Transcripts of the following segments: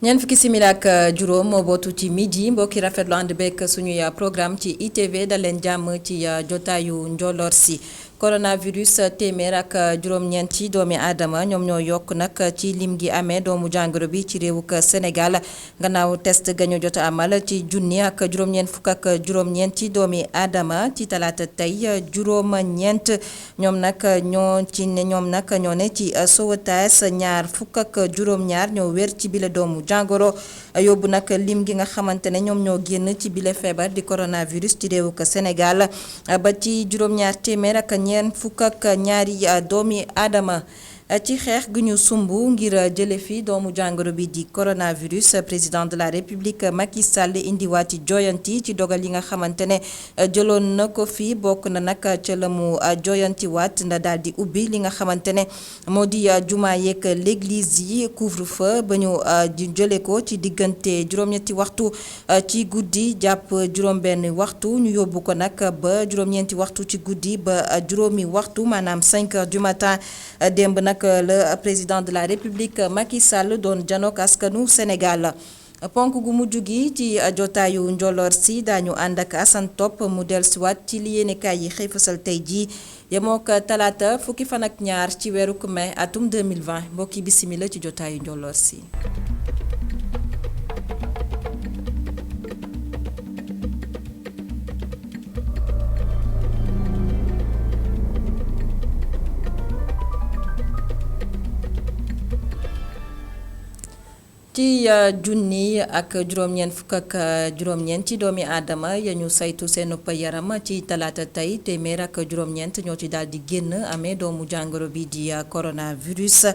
ñeent fukki simili ak juróom moo bootu ci midi mbokki rafetlu ànd beeg suñuy programme ci ITV dal leen jàmm ci jotaayu njolloor si coronavirus téeméer ak juróom-ñeenti doomi aadama ñoom ñoo yokk nag ci lim gi amee doomu jàngoro bi ci réewuk Sénégal gannaaw test gañu jot a amal ci junni ak juróom-ñeent fukk ak juróom-ñeenti doomi aadama ci talaata tey juróom-ñeent ñoom nag ñoo ne ci sauvetage ñaar fukk ak juróom-ñaar ñoo wér ci bile doomu jàngoro yóbbu nag lim gi nga xamante ne ñoom ñoo génn ci bile feebar di coronavirus ci réewuk Sénégal ba ci juróom-ñaar téeméer ak ñeent fukk ak ñaari doomi aadama ci xeex gu ñu sumb ngir jële fi doomu jàngoro bi di coronavirus président de la république Macky Sall indiwaati joyanti ci dogal yi nga xamante ne jëloon na ko fi bokk na nag ca la mu joyantiwaat nda daal di ubbi li nga xamante ne moo di jumaa yeeg l'église yi couvre-feu ba ñu jële ko ci diggante juróom-ñetti waxtu ci guddi jàpp juróom-benn waxtu ñu yóbbu ko nag ba juróom-ñeenti waxtu ci guddi ba juróomi waxtu maanaam 5 heures du matin démb nag le président de la république Macky Sall doon janook askanu Sénégal ponk gu mujj gi ci jotaayu njolloor si daañu ànd ak Assane Top mu dellusiwaat ci li yéenekaay yi xëy fasal tey jii yemook talaata fukki fan ak ñaar ci weeru mai atum 2020 mbokki bisimila ci jotaayu njolloor si. ci junni ak juróom-ñeent fukk ak juróom-ñeent ci doomi aadama ya ñu saytu seen yaram ci talaata tey téeméer ak juróom-ñeent ñoo ci daal di génn amee doomu jàngoro bi di coronavirus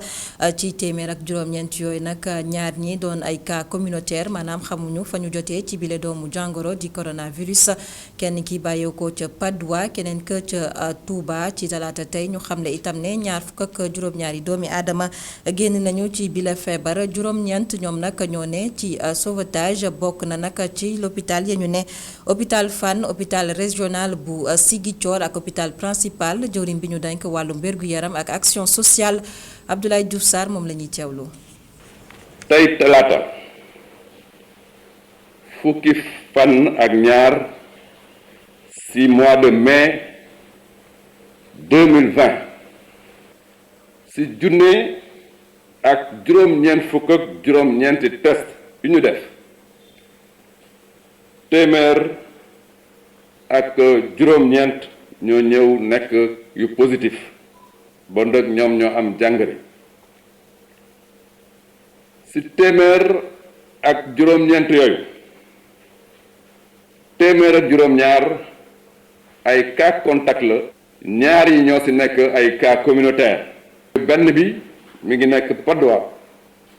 ci téeméer ak juróom-ñeent yooyu nag ñaar ñi doon ay cas communautaire maanaam xamuñu fa ñu jotee ci bile doomu jàngoro di coronavirus kenn ki bàyyeekoo ca Padoua keneen ka ca Touba ci talaata tey ñu xam ne itam ne ñaar fukk ak juróom-ñaari doomi aadama génn nañu ci bile feebar juróom-ñeent ñoom nag ñoo ne ci sauvetage bokk na nag ci l'hôpital ya ñu ne hôpital Fann hôpital régional bu Ziguinchor ak hôpital principal jëwriñ bi ñu denk wàllu wér-gu-yaram ak action sociale Abdoulaye Diouf Sarr moom la ñuy teewlu. tey talaata fukki fan ak ñaar ci mois de mai 2020 ci junne ak juróom-ñeent fukk ak juróom-ñeenti test yu ñu def téeméer ak juróom-ñeent ñoo ñëw nekk yu positif bon nag ñoom ñoo am jàngoro ci téeméer ak juróom-ñeent yooyu téeméer ak juróom-ñaar ay cas contact la ñaar yi ñoo ci nekk ay cas communautaire benn bi mi ngi nekk Padoua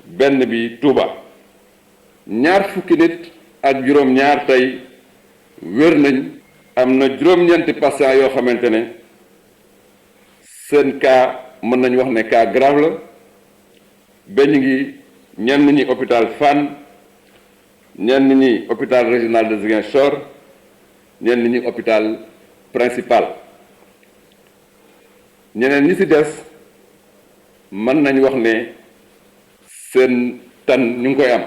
benn bi Touba ñaar fukki nit ak juróom-ñaar tey wér nañ am na juróom-ñeenti patient yoo xamante ne seen cas mën nañu wax ne cas grave la ba ñu ngi ñenn ñi hôpital Fann ñenn ñi hôpital régional de Ziguinchor ñenn ñi hôpital principal ñeneen ñi ci des mën nañu wax ne seen tan ñu ngi koy am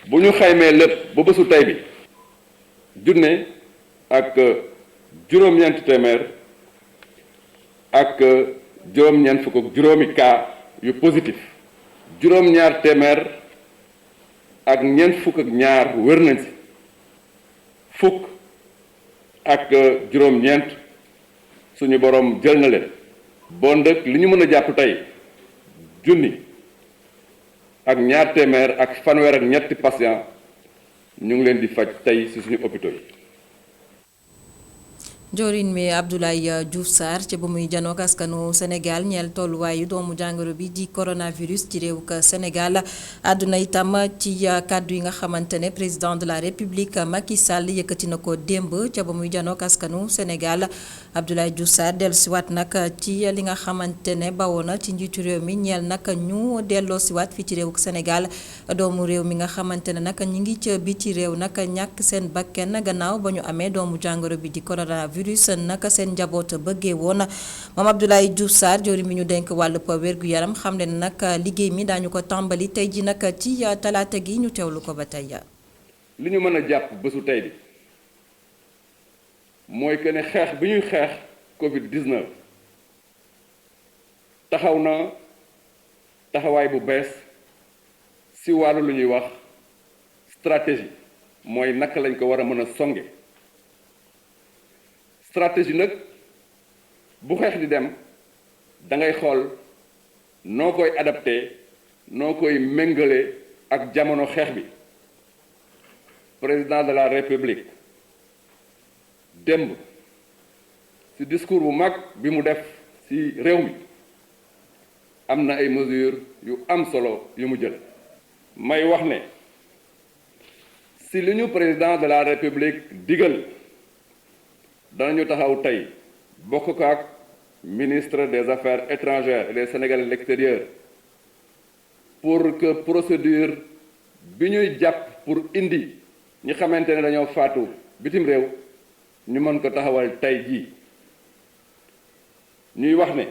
bu ñu xaymee lépp ba bésu tey bi junne ak juróom-ñeent téeméer ak juróom-ñeent fukk ak juróomi cas yu positif juróom-ñaar téeméer ak ñeent fukk ak ñaar wér nañ ci fukk ak juróom-ñeent suñu borom jël na leen bon dëkk li ñu mën a jàpp tey junni ak ñaar téeméer ak fanweer ak ñetti patient ñu ngi leen di faj tey ci suñu hôpitaux yi. jorin mi Abdoulaye Diouf Sarr ci ba muy janook askanu Sénégal ñeel tolluwaayu doomu jàngoro bi di coronavirus ci réewuk Sénégal àdduna itam ci kàddu yi nga xamante ne président de la république Macky Sall yëkkati na ko démb ca ba muy janook askanu Sénégal Abdoulaye Diouf Sarr dellusiwaat nag ci li nga xamante ne bawoo na ci njiitu réew mi ñeel nag ñu delloosiwaat fii ci réewuk Sénégal doomu réew mi nga xamante ne nag ñi ngi ca biti réew nag ñàkk seen bakken gannaaw ba ñu amee doomu jàngoro bi di coronavirus coronavirus naka seen njaboot bëggee woon moom Abdoulaye Diouf Sarr jëwriñ bi ñu denk wàllu wérgu yaram xam leen nag liggéey mi daañu ko tàmbali tey ji nag ci talaata gi ñu teewlu ko ba tey. li ñu mën a jàpp bésu tey bi mooy que ne xeex bi ñuy xeex Covid-19 taxaw na taxawaay bu bees ci wàllu lu ñuy wax stratégie mooy naka lañ ko war a mën a songe stratégie nag bu xeex di dem da ngay xool noo koy adapté noo koy méngale ak jamono xeex bi président de la république démb ci discours bu mag bi mu def ci réew mi am na ay mesures yu am solo yu mu jël may wax ne ci li ñu président de la république digal danañu taxaw tey bokk ko ak ministre des affaires étrangères et des Sénégalais de l'extérieur pour que procédure bi ñuy jàpp pour indi ñi xamante ne dañoo faatu bitim réew ñu mën ko taxawal tey jii ñuy wax ne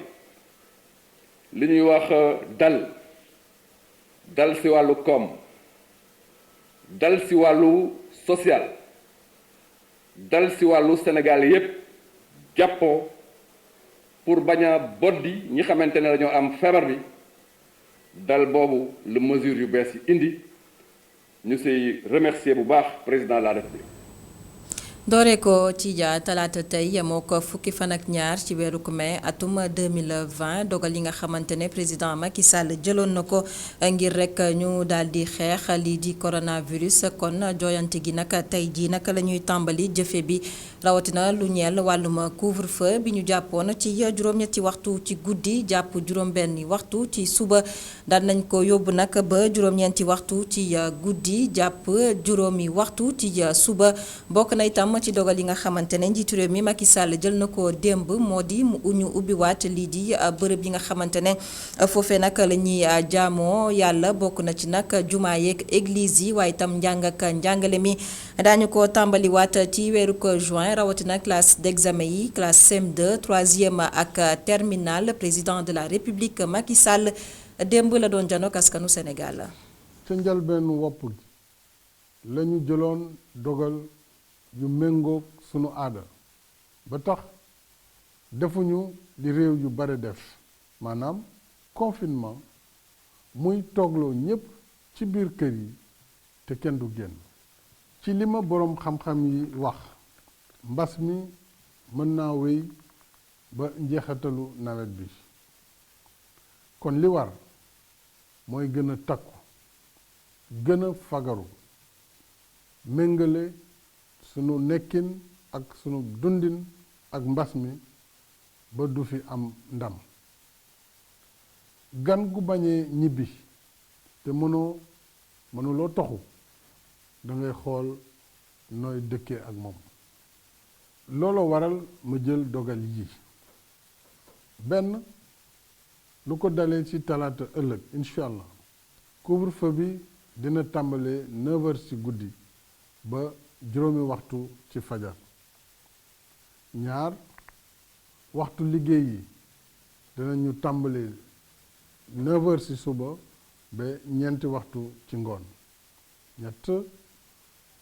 li ñuy wax dal ci wàllu koom dal ci wàllu social dal ci wàllu Sénégal yépp jàppoo pour bañ a boddi ñi xamante ne dañoo am feebar bi dal boobu la mesure yu bees yi indi ñu siy remercier bu baax président de la République. doore ko ci talaata tey yemoo ko fukki fan ak ñaar ci weeru mai atum 2020 dogal yi nga xamante ne président Macky Sall jëloon na ko ngir rek ñu daal di xeex lii di coronavirus kon jooyante gi nag tey jii nag la ñuy tàmbali jëfe bi rawatina lu ñeel wàllum couvre-feu bi ñu jàppoon ci juróom-ñetti waxtu ci guddi jàpp juróom-benni waxtu ci suba daal nañ ko yóbbu nag ba juróom-ñeenti waxtu ci guddi jàpp juróomi waxtu ci suba bokk na itam ci dogal yi nga xamante ne njiitu réew mi Macky Sall jël na ko démb moo di ñu ubbiwaat lii di bërëb yi nga xamante ne foofee nag la ñuy jaamoo yàlla bokk na ci nag jumaa yeeg église yi waaye itam njàng ak njàngale mi daañu ko tàmbaliwaat ci weeru ko juin rawatina classe d'examen yi classe CM2 troisième ak terminale président de la République Macky Sall démb la doon janook askanu Sénégal. ca njëlbéenu wopp gi la ñu jëloon dogal yu méngoog sunu aada ba tax defuñu li réew yu bare def maanaam confinement muy toogloo ñépp ci biir kër yi te kenn du génn ci li ma boroom xam-xam yi wax mbas mi mën naa wéy ba njeexatalu nawet bi kon li war mooy gën a takku gën a fagaru méngale sunu nekkin ak sunu dundin ak mbas mi ba du fi am ndam gan gu bañee ñibbi te mënuloo toxu da ngay xool nooy dëkkee ak moom looloo waral ma jël dogal yi benn lu ko dalee ci talaata ëllëg incha allah couvre-feu bi dina tàmbalee 9h ci guddi ba juróomi waxtu ci fajar ñaar waxtu liggéey yi dinañu tàmbalee 9h ci suba ba ñeenti waxtu ci ngoon ñett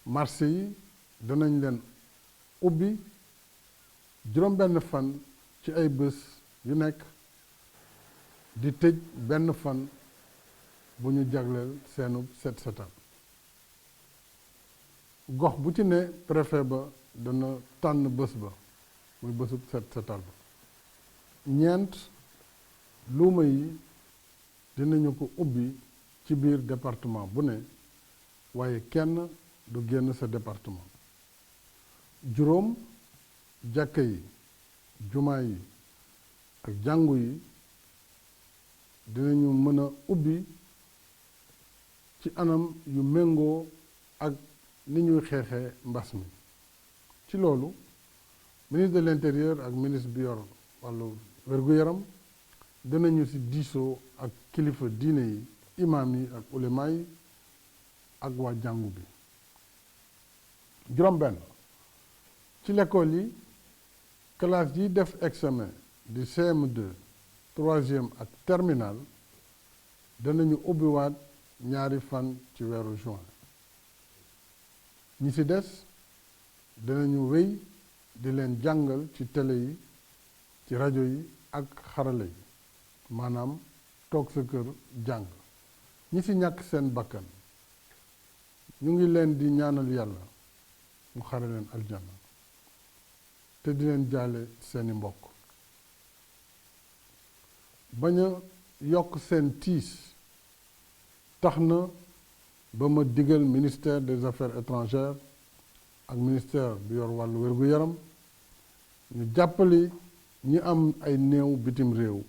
marché yi danañ leen ubbi juróom-benn fan ci ay bés yu nekk di tëj benn fan bu ñu jagleel seenu set setal gox bu ci ne préfet ba dana tànn bés ba muy bésub set setal ba ñeent luuma yi dinañu ko ubbi ci biir département bu ne waaye kenn du génn sa département juróom jàkka yi jumaa yi ak jàngu yi dinañu mën a ubbi ci anam yu méngoo ak ni ñuy xeexee mbas mi ci loolu ministre de l'intérieur ak ministre bi yor wàllu wér-gu-yaram dinañu ci diisoo ak kilifa diine yi imaam yi ak ulema yi ak waa jàngu bi juróom benn ci l'école yi classe yi def examen di CM2 troisième ak terminal danañu ubbiwaat ñaari fan ci weeru juin ñi ci des danañu wéy di leen jàngal ci télé yi ci rajo yi ak xarala yi maanaam toog sa kër jàng ñi ci ñàkk seen bakkan ñu ngi leen di ñaanal yàlla mu xare leen aljana te di leen jaale seeni mbokk bañ a yokk seen tiis tax na ba ma digal ministère des affaires étrangères ak ministère bi yor wàllu wér-gu-yaram ñu jàppale ñi am ay néew bitim réew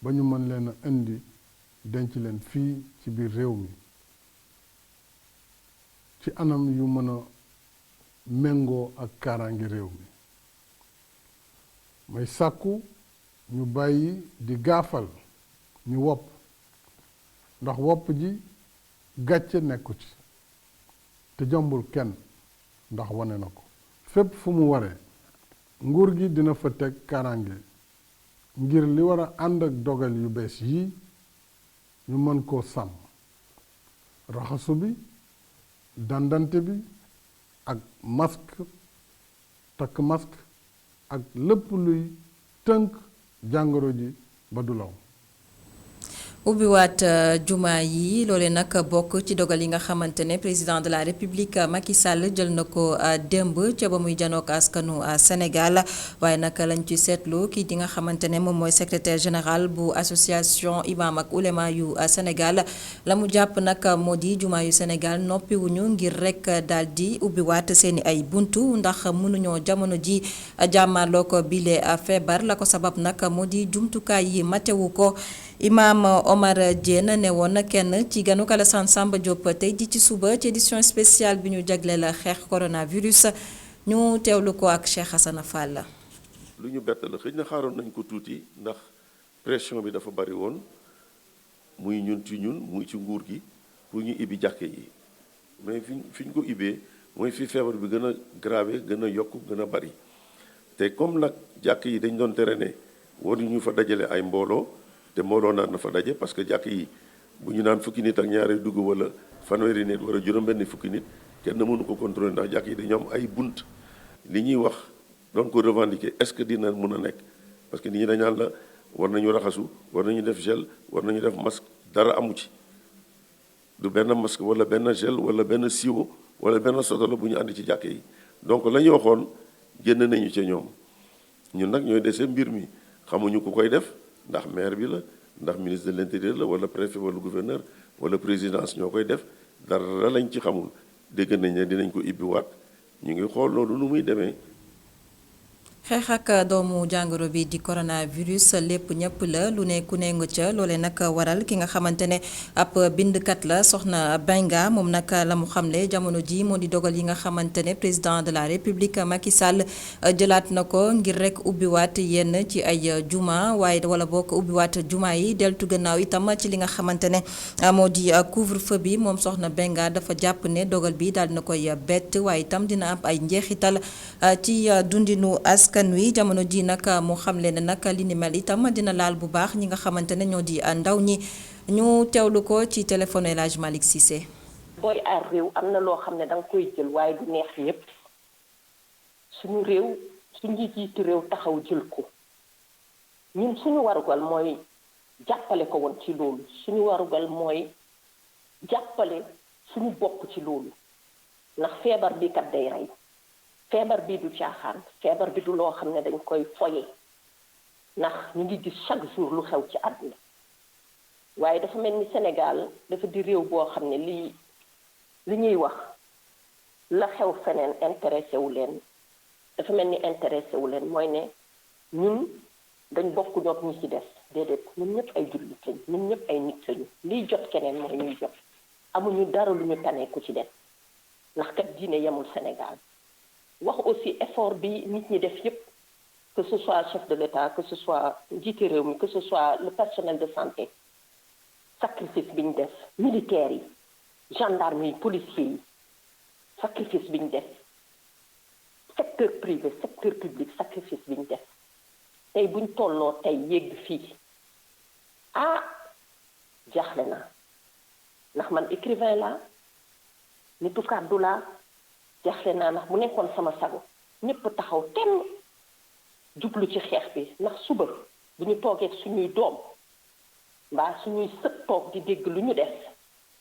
ba ñu mën leen a indi denc leen fii ci biir réew mi ci anam yu mën a méngoo ak kaaraangi réew mi may sàkku ñu bàyyi di gaafal ñu wopp ndax wopp ji gàcce nekku ci te jombul kenn ndax wane na ko fépp fu mu waree nguur gi dina fa teg kaaraange ngir li war a ànd ak dogal yu bees yii ñu mën koo sàmm raxasu bi dandante bi ak masque takk masque ak lépp luy tënk jàngoro ji ba du law ubbiwaat juma yi loole nag bokk ci dogal yi nga xamante ne président de la république Macky Sall jël na ko démb ca ba muy janook askanu Sénégal waaye nag lañ ci seetlu kii di nga xamante ne moom mooy secrétaire général bu association imam ak ulema yu Sénégal la mu jàpp nag moo di juma yu Sénégal noppiwuñu ngir rek daal di ubbiwaat seeni ay buntu ndax mënuñoo jamono ji jàmmaloo ko bile feebar la ko sabab nag moo di jumtukaay yi matewu ko. Imam Omar Diène ne woon kenn ci ganu Alassane Samba Diop tey di ci suba ci édition spéciale bi ñu jagleel xeex coronavirus ñu teewlu ko ak Cheikh Hassana Fall. lu ñu bett la xëy na xaaroon nañ ko tuuti ndax pression bi dafa bari woon muy ñun muy ci nguur gi pour ñu ibbi jàkke yi mais fi ñu ko ibbee mooy fi feebar bi gën a grave gën a yokk gën a bari te comme nag jàkk yi dañ doon tere ne waruñu fa dajale ay mbooloo. te mbooloo naan na fa daje parce que jàkk yi bu ñu naan fukki nit ak ñaari dugg wala fanweeri nit wala juróom-benn fukki nit kenn mënu ko contrôler ndax jàkk yi dañoo am ay bunt li ñuy wax doon ko revendiquer est-ce que dina mën a nekk parce que nit ñi dañaan la war nañu raxasu war nañu def gel war nañu def masque dara amu ci du benn masque wala benn gel wala benn siwo wala benn sotolo bu ñu àndi ci jàkk yi donc la ñu waxoon génn nañu ca ñoom ñun nag ñooy dese mbir mi xamuñu ku koy def ndax maire bi la ndax ministre de l'intérieur la wala préfet wala gouverneur wala présidence ñoo koy def dara lañ ci xamul dégg nañ ne dinañ ko ibbiwaat ñu ngi xool loolu nu muy demee. xeex ak doomu jàngoro bi di coronavirus lépp ñëpp la lu ne ku ne nga ca loole nag waral ki nga xamante ne ab bindkat la soxna Benga moom nag la mu xamle jamono ji moo di dogal yi nga xamante ne président de la république Macky Sall jëlaat na ko ngir rek ubbiwaat yenn ci ay juma waaye wala bokk ubbiwaat juma yi deltu gannaaw itam ci li nga xamante ne moo di couvre-feu bi moom soxna Benga dafa jàpp ne dogal bi daal na koy bett waaye itam dina am ay njeexital ci dundinu askan wi jamono ji nag mu xamle ne nag li ni mel itam dina laal bu baax ñi nga xamante ne ñoo di ndaw ñi ñu teewlu ko ci téléphone El Hadj Malick Cissé. booy aar réew am na loo xam ne da nga koy jël waaye du neex ñëpp suñu réew suñu jiitu réew taxaw jël ko ñun suñu warugal mooy jàppale ko woon ci loolu suñu warugal mooy jàppale suñu bopp ci loolu ndax feebar bi kat day rey. feebar bi du caaxaan feebar bi du loo xam ne dañ koy foye ndax ñu ngi gis chaque jour lu xew ci àdduna waaye dafa mel ni Sénégal dafa di réew boo xam ne li ñuy wax la xew feneen intéressé wu leen dafa mel ni intéressé wu leen mooy ne ñun dañ bokk ñoog ñi ci des déedéet ñun ñëpp ay jullit lañ ñun ñëpp ay nit lañu liy jot keneen mooy ñuy jot amuñu dara lu ñu tane ku ci des ndax kat diine yemul Sénégal wax aussi effort bi nit ñi def yépp que ce soit chef de l'État que ce soit njiité réew mi que ce soit le personnel de santé sacrifice bi ñu def militaires yi gendarmes yi policiers yi sacrifice bi ñu def secteur privé secteur public sacrifice bi ñu def tey buñ tolloo tey yegg fii jaaxle naa ndax man écrivain laa nitu kàddu laa jaaxle naa ndax bu nekkoon sama sago ñépp taxaw temm jublu ci xeex bi ndax suba bu ñu toogee suñuy doom mbaa suñuy sët toog di dégg lu ñu def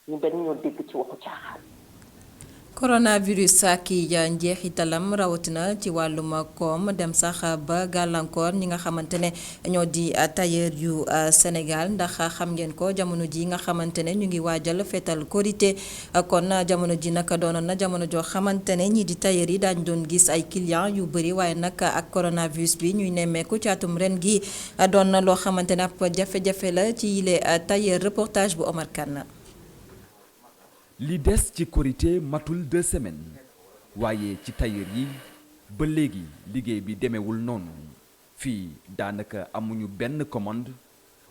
ñu benn ñoo dégg ci waxu caaxaan. coronavirus ak i njeexitalam rawatina ci wàllum koom dem sax ba gàllankoor ñi nga xamante ne ñoo di tailleur yu Sénégal ndax xam ngeen ko jamono ji nga xamante ne ñu ngi waajal feetal korité kon jamono ji nag doonoon na jamono joo xamante ne ñii di tailleur yi daañu doon gis ay clients yu bëri waaye nag ak coronavirus bi ñuy nemmeeku ci atum ren gi doon na loo xamante ne ab jafe-jafe la ci yile tailleur reportage bu Omar Kane. li des ci korité matul 2 semaines waaye ci tailleur yi ba léegi liggéey bi demewul noonu fii daanaka amuñu benn commande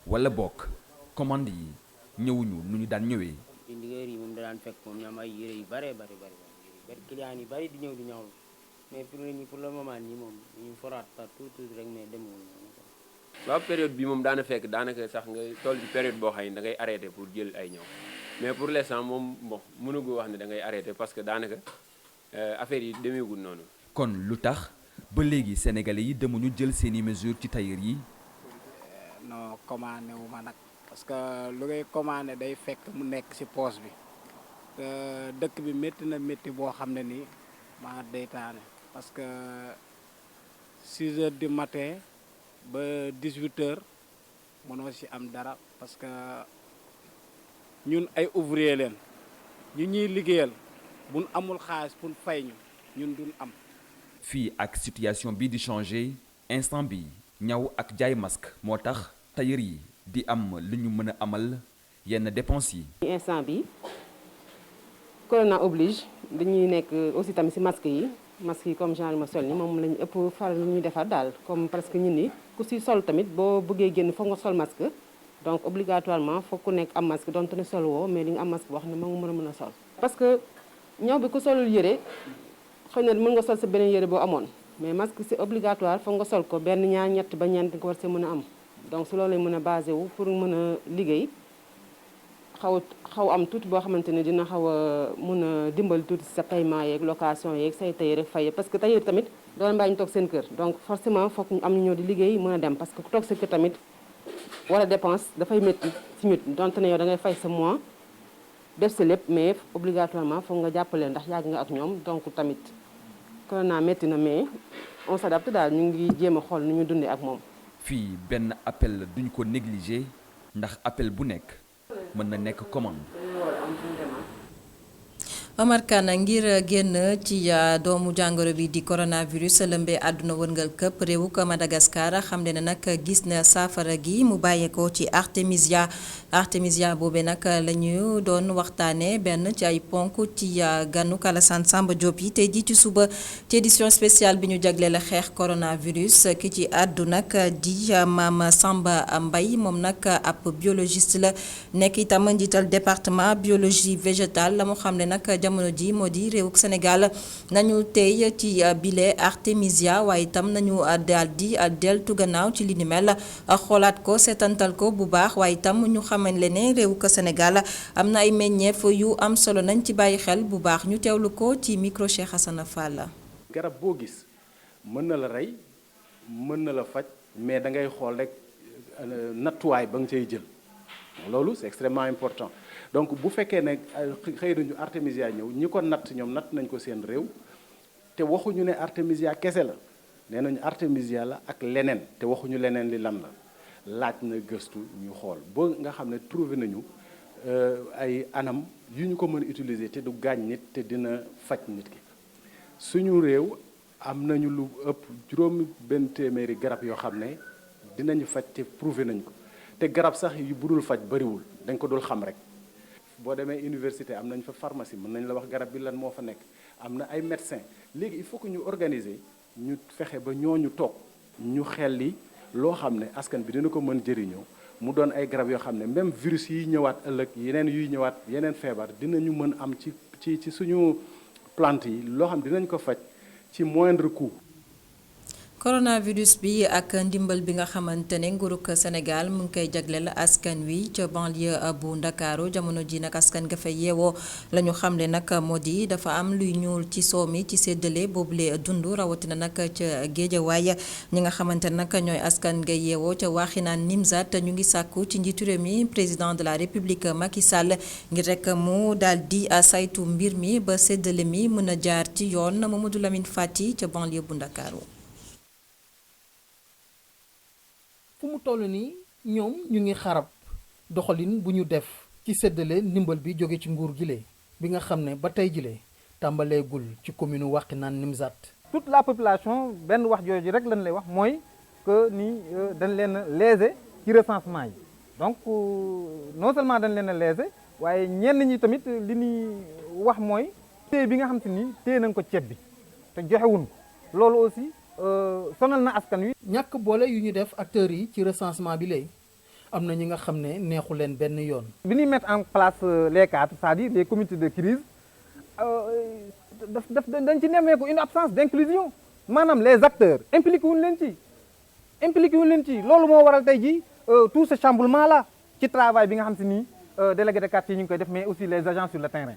wala bokk commande yi ñëwuñu nu ñu daan ñëwee. liggéey yi moom da daan fekk moom ñu am ay yére yu bare client yi bari di ñëw di ñawlu mais pour le moment nii moom ñu foraat par tout rek mais demewul noonu. waaw période bi moom daana fekk daanaka sax nga toll ci période boo xam ne da ngay arrêté pour jël ay ñëw. mais pour l'instant moom bon mënugu wax ne da ngay arrêté parce que daanaka affaire yi demeegul noonu. kon lu tax ba léegi sénégalais yi demuñu jël seeni mesures ci tailleur yi. non commandé wu ma nag parce que lu ngay commandé day fekk mu nekk ci poche bi dëkk bi métti na métti boo xam ne nii maa deytaane parce que 6 heures du matin ba 18 heures mënoo ci am dara parce que. ñun ay ouvrier leen ñu ñuy liggéeyal buñ amul xaalis pour fay ñu ñun duñ am. fii ak situation bi di changer instant bi ñaw ak jaay masque moo tax tailleur yi di am lu ñu mën a amal yenn dépenses yi. instant bi corona oblige dañuy nekk aussi tamit ci masque yi comme genre ma sol ni moom lañu ëpp faral lu ñuy defar daal comme parce que ñun ni ku ci sol tamit boo bëggee génn foog nga sol masque. donc obligatoirement foog ku nekk am masque donte ne sol woo mais li nga am masque boo xam ne moo mën a sol. parce que ñaw bi ku solul yëre xëy na mën nga sol sa beneen yëre boo amoon mais masque c'est obligatoire foog nga sol ko benn ñaar ñett ba ñeent nga war see mën a am donc su loolu lay mën a basé wu pour mën a liggéey xaw am tuuti boo xamante ne dina xaw a mën a dimbali tuuti sa paiement yeeg location yeeg say tailleur rek fay parce que tailleur tamit doon mbaa ñu toog seen kër donc forcément foog ñu am ñu ñëw di liggéey mën a dem parce que ku toog sa kër tamit. wala dépense dafay métti ci nit donte ne yow da ngay fay sa mois def sa lépp mais obligatoirement foog nga jàppale ndax yàgg nga ak ñoom donc tamit corona métti na mais on s'adapte daal ñu ngi jéem a xool nu ñu dundee ak moom. fii benn appel duñ ko négliger ndax appel bu nekk mën na nekk commande. Omar Kane ngir génn ci doomu jàngoro bi di coronavirus lëmbee àdduna wërngal këpp réewu ko Madagascar xam ne nag gis na saafara gi mu bàyyeekoo ci artémisia boobee nag la ñu doon waxtaanee benn ci ay ponk ci ganu Alassane Samba Diop yi tey jii ci suba ci édition spéciale bi ñu jagleel la xeex coronavirus ki ci àddu nag di Mame Samba Mbaye moom nag ab biologiste la nekk itam njiital département biologie végétale la mu xam ne nag jamono ji moo di réewuk Sénégal nañu tey ci bile artémisia waaye itam nañu daal di deltu gannaaw ci li ni mel xoolaat ko seetantal ko bu baax waaye itam ñu xamal ne réewuk Sénégal am na ay meññeef yu am solo nañ ci bàyyi xel bu baax ñu teewlu ko ci micro Cheikh Hassana Fall. garab boo gis mën na la rey mën na la faj mais da ngay xool rek nattuwaay ba nga cay jël loolu c'est extrêmement important. donc bu fekkee ne xëy nañu artémisia ñëw ñi ko natt ñoom natt nañ ko seen réew te waxuñu ne artémisia kese la nee nañu artémisia la ak leneen te waxuñu leneen li lan la laaj na gëstu ñu xool ba nga xam ne trouvé nañu ay anam yu ñu ko mën a utiliser te du gaañ nit te dina faj nit ki suñu réew am nañu lu ëpp juróomi benn téeméeri garab yoo xam ne dinañu faj te prouvé nañ ko te garab sax yu budul faj bariwul dañ ko dul xam rek boo demee université am nañ fa pharmacie mën nañ la wax garab bi lan moo fa nekk am na ay médecins léegi il faut que ñu organiser ñu fexe ba ñooñu toog ñu xelli loo xam ne askan bi dina ko mën jëriñoo mu doon ay garab yoo xam ne même virus yi ñëwaat ëllëg yeneen yuy ñëwaat yeneen feebar dinañu mën am ci suñu plante yi loo xam dinañ ko faj ci moindre coût. coronavirus bi ak ndimbal bi nga xamante ne nguurug Sénégal mu ngi koy jagleel askan wi ca banlieue bu Ndakaaru jamono ji nag askan nga fay yeewoo la ñu xamle nag moo di dafa am luy ñuul ci soow mi ci séddale boobule dund rawatina nag ca Géejawaay ñi nga xamante ne nag ñooy askan nga yeewoo ca Waxinaan Nimzat ñu ngi sàkku ci njiitu réew mi président de la République Macky Sall ngir rek mu daal di saytu mbir mi ba séddale mi mën a jaar ci yoon Mamadou Lamine Fati ca banlieue bu Ndakaaru. fu mu toll nii ñoom ñu ngi xarab doxalin bu ñu def ci séddale ndimbal bi jóge ci nguur gile bi nga xam ne ba tey jile tàmbaleegul ci commune Waxinaan Nimzat. toute la population benn wax jooju rek lañ lay wax mooy que ni dañ leen a léser ci recensement yi donc non seulement dañ leen a léser waaye ñenn ñi tamit li ñuy wax mooy téye bi nga xam te ni téye nañ ko ceeb bi te joxewuñ ko loolu aussi sonal na askan wi. ñàkk boole yu ñu def acteurs yi ci recensement bi lay am na ñi nga xam ne neexu leen benn yoon. bi ñuy mettre en place les cadres c'est-à-dire les comités de crise dañ ci nemmeeku une absence d'inclusion maanaam les acteurs impliqué wuñ leen ci loolu moo waral tey jii tout ce chamboulement là ci travail bi nga xam si ni délégué de quartier ñu ngi koy def mais aussi les agents sur le terrain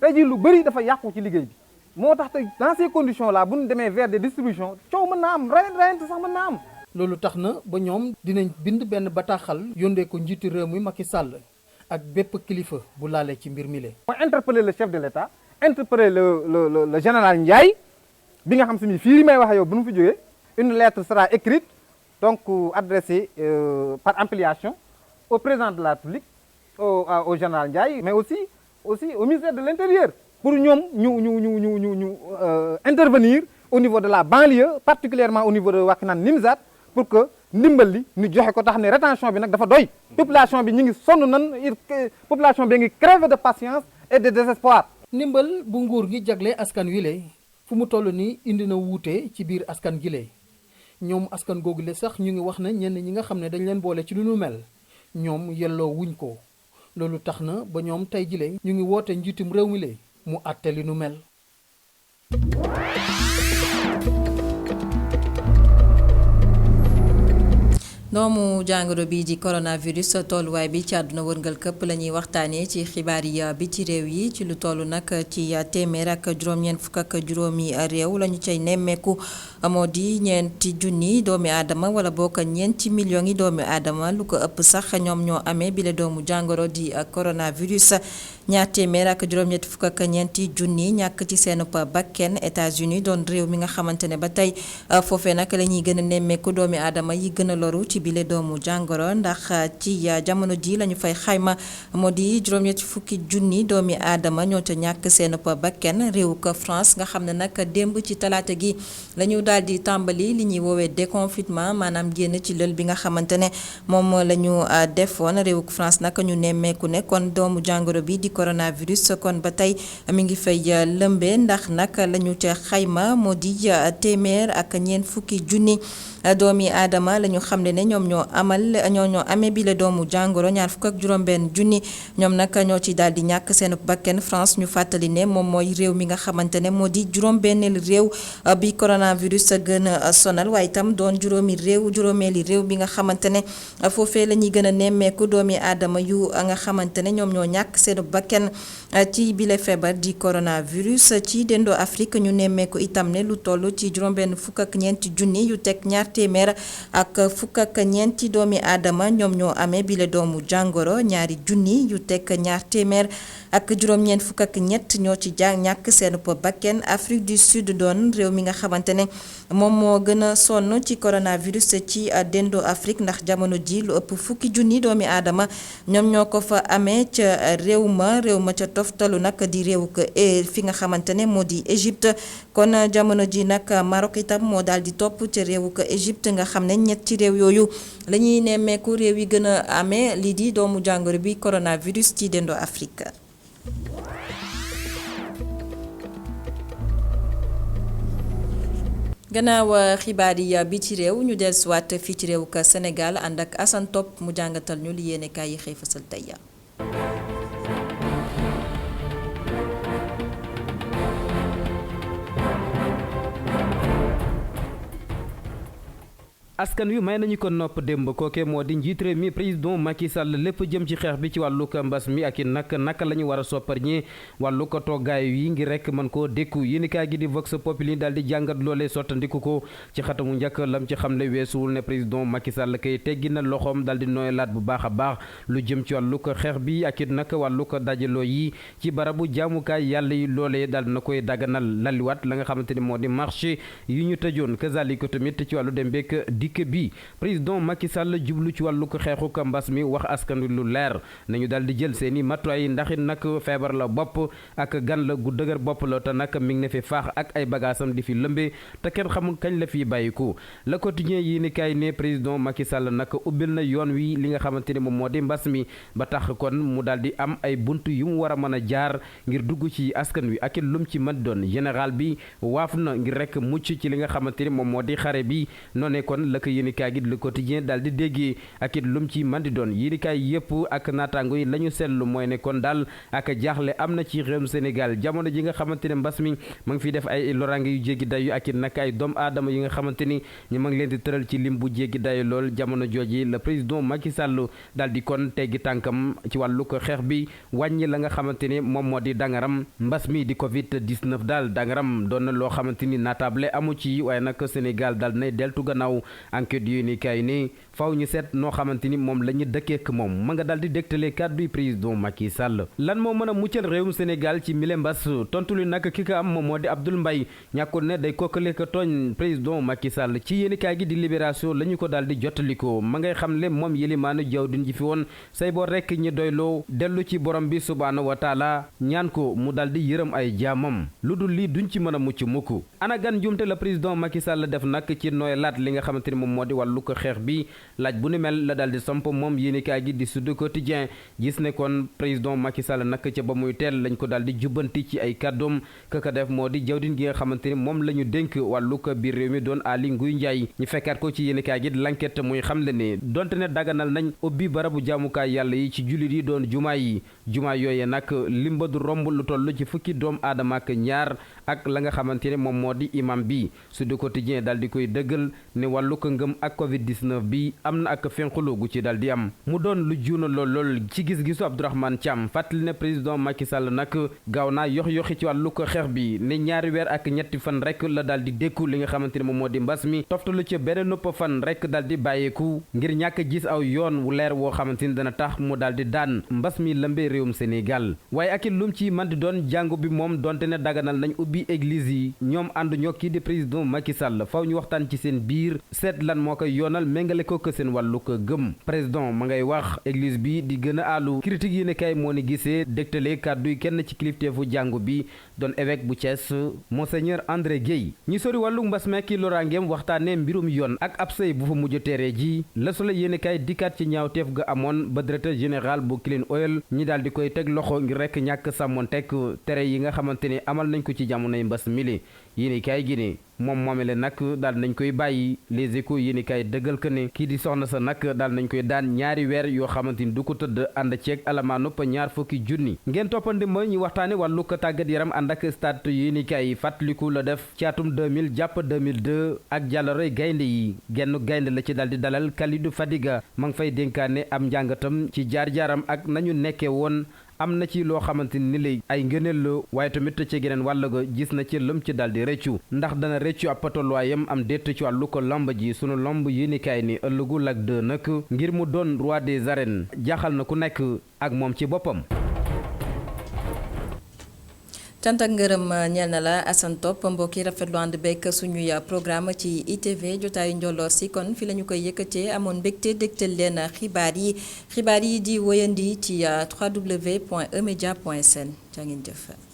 tey jii lu bëri dafa yàqu ci liggéey bi. moo tax te dans ces conditions là bu ñu demee vers des distributions coow mën naa am rayante sax mën naa am. loolu tax na ba ñoom dinañ bind benn bataaxal yóndee ko njiitu réew mi Macky Sall ak bépp kilifa bu laale ci mbir mi le. mooy interpeller le chef de l'État interpeller le général Ndiaye bi nga xam si ni fii may wax yow bu ñu fi jógee une lettre sera écrite donc adressée par ampliation au président de la République au général Ndiaye mais aussi au ministère de l'Intérieur. pour ñoom ñu intervenir au niveau de la banlieue particulièrement au niveau de Waxinaan Nimzat pour que ndimbal li ñu joxe ko tax ne rétention bi nag dafa doy population bi ñu ngi sonn nan population bi ngi crever de patience et de désespoir. ndimbal bu nguur gi jagle askan wi le fu mu toll nii indi na wuute ci biir askan gi le ñoom askan googu le sax ñu ngi wax na ñenn ñi nga xam ne dañ leen boole ci lu nu mel ñoom yelloo wuñ ko loolu tax na ba ñoom tey jile ñu ngi woote njiitum réew mi le mu àtte li nu mel. doomu jàngoro bi di coronavirus tolluwaay bi ci àdduna wërngal këpp la ñuy waxtaanee ci xibaar yi bi ci réew yi ci lu toll nag ci téeméer ak juróom-ñeent fukk ak juróomi réew la ñu cay nemmeeku moo di ñeenti junni doomi aadama wala bokk ñeenti millions yi doomi aadama lu ko ëpp sax ñoom ñoo amee bile doomu jàngoro di coronavirus. ñaar téeméer ak juróom-ñetti fukk ak ñeenti junni ñàkk ci seen bakken États-Unis doon réew mi nga xamante ne ba tey foofee nag la ñuy gën a nemmeeku doomi aadama yi gën a loru ci bile doomu jàngoro ndax ci jamono ji la ñu fay xayma moo di juróom-ñetti fukki junni doomi aadama ñoo ca ñàkk seen bakken réew ko France nga xam ne nag démb ci talaata gi la ñu daal di tàmbali li ñuy woowee déconfinement maanaam génn ci lël bi nga xamante ne moom la ñu defoon réew ko France nag ñu nemmeeku ne kon doomu jàngoro bi di coronavirus kon ba tey mi ngi fay lëmbee ndax nag la ñu ca xayma moo di téeméer ak ñeent fukki junni doomi aadama la ñu xam ne ñoom ñoo amee bi la doomu jàngoro ñaar fukk ak juróom-benn junni ñoom nag ñoo ci daal di ñàkk seen bakken France ñu fàttali ne moom mooy réew mi nga xamante ne moo di juróom-benneelu réew bi coronavirus gën a sonal waaye itam doon juróomeeli réew bi nga xamante ne foofee la ñuy gën a nemmeeku doomi aadama yu nga xamante ne ñoom ñoo ñàkk seen bakken ci bile feebar di coronavirus ci dendoo Afrique ñu nemmeeku itam ne lu toll ci juróom-benn fukk ak ñeenti junni yu teg ñaar téeméer ak fukk ak ñeenti doomi aadama ñoom ñoo amee bile doomu jàngoro ñaari junni yu teg ñaar téeméer ak juróom-ñeent fukk ak ñett ñoo ci ñàkk seen bakken Afrique du Sud doon réew mi nga xamante ne moom moo gën a sonn ci coronavirus ci dendoo Afrique ndax jamono ji lu ëpp fukki junni doomi aadama ñoom ñoo ko fa amee ca réew ma ca toftalu nag di réew ko fi nga xamante ne moo di Égypte kon jamono ji nag Maroc itam moo daal di topp ca réew ko Égypte nga xam ne ñett ci réew yooyu la ñuy nemmeeku réew yi gën a amee lii di doomu jàngoro bi coronavirus ci dendoo Afrique. gannaaw xibaar yi bi ci réew ñu dellusiwaat fii ci réew ka Sénégal ànd ak Assane Top mu jàngatal ñu li yéene kaay yi xëy fasal tey. askan wi may nañu ko nopp démb kooke moo di njiit réew mi président Macky Sall lépp jëm ci xeex bi ci wàllu ko mbas mi ak i naka la ñu war a sopparñi wàllu ko toggaay yi ngir rek mën koo dékku yéenekaay gi di Vox Populi daal di jàngat loolee sottandiku ko ci xatamu njëkk lam ci xamle weesuwul ne président Macky Sall kay teggi na loxoom daal di nooyalaat bu baax a baax lu jëm ci wàllu ko xeex bi ak it nag wàllu ko dajaloo yi ci barabu jaamukaay yàlla yi loolee daal na koy daganal laliwaat la nga xamante ni moo di marché yi ñu tëjoon kazalika tamit ci wàllu dem beek dikk bi président Macky Sall jublu ci wàllu ko xeexu ko mbas mi wax askan wi lu leer nañu daal di jël seeni matuwaay ndax it nag feebar la bopp ak gan la gu dëgër bopp la te nag mi ngi ne fi faax ak ay bagaasam di fi lëmbe te kenn xamul kañ la fiy bàyyiku Le Quotidien yi ni kaay ne président Macky Sall nag ubbil na yoon wi li nga xamante ni moom moo di mbas mi ba tax kon mu daal di am ay bunt yu mu war a mën a jaar ngir dugg ci askan wi ak it lum ci mën doon général bi waaf na ngir rek mucc ci li nga xamante ni moom moo di xare bi noonee kon la ko yéenekaay gi Le Quotidien daal di déggee ak it lum ci mën di doon yéenekaay yëpp ak naataango yi la ñu seetlu mooy ne kon daal ak jaaxle am na ci réewum Sénégal jamono ji nga xamante ne mbas mi ma ngi fiy def ay loraange yu jéggi dayu ak it nag ay doomu aadama yi nga xamante ni ñu ma ngi leen di tëral ci lim bu jéggi dayu lool jamono jooji le président Macky Sall daal di kon teggi tànkam ci wàllu ko xeex bi wàññi la nga xamante ni moom moo di dangaram mbas mi di Covid 19 daal dangaram doon na loo xamante ni naatable amu ci waaye nag Sénégal daal nay deltu gannaaw enquête yu ni kay ni faw ñu seet noo xamante ni moom la ñu dëkkeek moom ma nga daal di dégtale kàdduy président Macky Sall lan moo mën a muccal réewum Sénégal ci mile mbas tontu li nag ki ko am moom moo di Abdoul Mbaye ñàkkul ne day kokkale ko tooñ président Macky Sall ci yéenekaay gi di Libération la ñu ko daal di jottaliko ma ngay xam le moom yëlimaanu jaww ji fi woon say boo rekk ñi doyloo dellu ci borom bi subhaanahu wa taala ñaan ko mu daal di yërëm ay jaamam lu dul lii duñ ci mën a mucc mukk ana gan jumte la président Macky Sall def nag ci nooy laat li nga xamante ni moom moo di wàllu ko xeex bi laaj bu ni mel la daal di samp moom yéenekaay gi di Sud Quotidien gis ne kon président Macky Sall nag ca ba muy teel lañ ko daal di jubbanti ci ay kàddoom kaka def moo di jawdin gi nga xamante ni moom la ñu dénk wàllu ko biir réew mi doon Aly Ngouille Ndiaye ñu fekkaat ko ci yéenekaay gi l'enquête muy xamle ne donte ne daganal nañ ubbi barabu jaamukaay yàlla yi ci jullit yi doon jumaa yi jumaa yooyee nag limba du romb lu toll ci fukki doom aadama ak ñaar ak la nga xamante ne moom moo di imam bi Sud Quotidien daal di koy dëggal ne wàllu ko ngëm ak Covid 19 bi am na ak fenqulu gu ci daal di am mu doon lu juuna lool ci gis-gisu Abdourahmane Thiam fàttali ne président Macky Sall nag gaaw naa yoxi ci wàllu ko xeex bi ne ñaari weer ak ñetti fan rek la daal di dékku li nga xamante ne moom moo di mbas mi toftalu ca beneen nëpp fan rek daal di bàyyeeku ngir ñàkk gis aw yoon wu leer woo xamante ni dana tax mu daal di daan mbas mi lëmbee réewum Sénégal waaye ak it lum ci man di doon jàngu bi moom donte ne daganal nañ ubbi église yi ñoom àndu ñoo kii di président Macky Sall faw ñu waxtaan ci seen biir seet lan moo koy yoonal méngale ko seen wàllu ko gëm président ma ngay wax église bi di gën a àllu critique yi ne kay moo ni gisee dégtale kàdduy kenn ci kilifteefu jàngu bi doon évêque bu Thiès monseigneur André Guèye ñi sori wàllu mbas mekki loraangeem waxtaane mbirum yoon ak ab sëy bu fa mujj teere ji la solo yéene kay dikkaat ci ñaawteef ga amoon ba directeur général bu Clean Oil ñi daal di koy teg loxo ngir rek ñàkk sàmmoon teg tere yi nga xamante ne amal nañ ko ci jamonoy mbas mili yéene kay gi ne moom moomele nag daal nañ koy bàyyi les échos yéeni kay dëggal que ne kii di soxna sa nag daal nañ koy daan ñaari weer yoo xamante ni du ko tëdd ànd ceeg alamaanub ñaar fukki junni ngeen toppandi ma ñu waxtaane wàllu ko tàggat yaram ànd ak stade yéeni kay fàttaliku la def ci atum 2000 jàpp 2002 ak jàlloroy gaynde yi genn gaynde la ci daal di dalal Kalidou Fadiga ma ngi fay dénkaane am njàngatam ci jaar-jaaram ak nañu nekkee woon am na ci loo xamante ni lay ay ngëneel la waaye tamit ci geneen wàll ga gis na ci lëm ci daal di rëccu ndax dana rëccu ab patolwaayam am déet ci wàllu ko lamb ji sunu lamb yéenikaay ni ëllëgu Lac 2 nag ngir mu doon roi des arènes jaaxal na ku nekk ak moom ci boppam. cant ak ngërëm ñeel na la Assane Top mbokk yi rafetlu ànd bekk suñuy programme ci ITV jotaayu njolloor si kon fi la ñu koy yëkkatee amoon mbégte dégtal leen xibaar yi di wëyandi ci www.emedia.sn jaa ngeen jëf.